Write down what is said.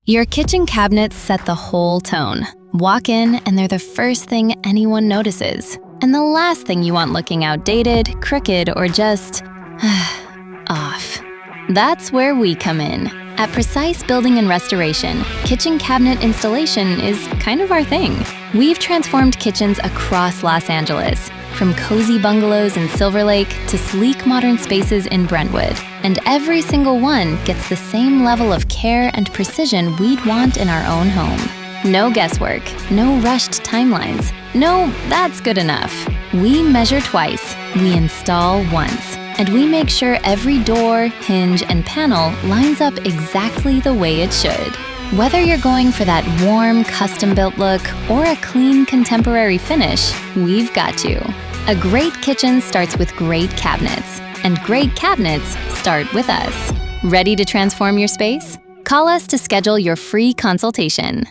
Your kitchen cabinets set the whole tone. Walk in and they're the first thing anyone notices. And the last thing you want looking outdated, crooked, or just off. That's where we come in. At Precise Building and Restoration, kitchen cabinet installation is kind of our thing. We've transformed kitchens across Los Angeles, from cozy bungalows in Silver Lake to sleek modern spaces in Brentwood. And every single one gets the same level of care and precision we'd want in our own home. No guesswork, no rushed timelines. No, that's good enough. We measure twice, we install once. And we make sure every door, hinge, and panel lines up exactly the way it should. Whether you're going for that warm, custom-built look or a clean, contemporary finish, we've got you. A great kitchen starts with great cabinets, and great cabinets start with us. Ready to transform your space? Call us to schedule your free consultation.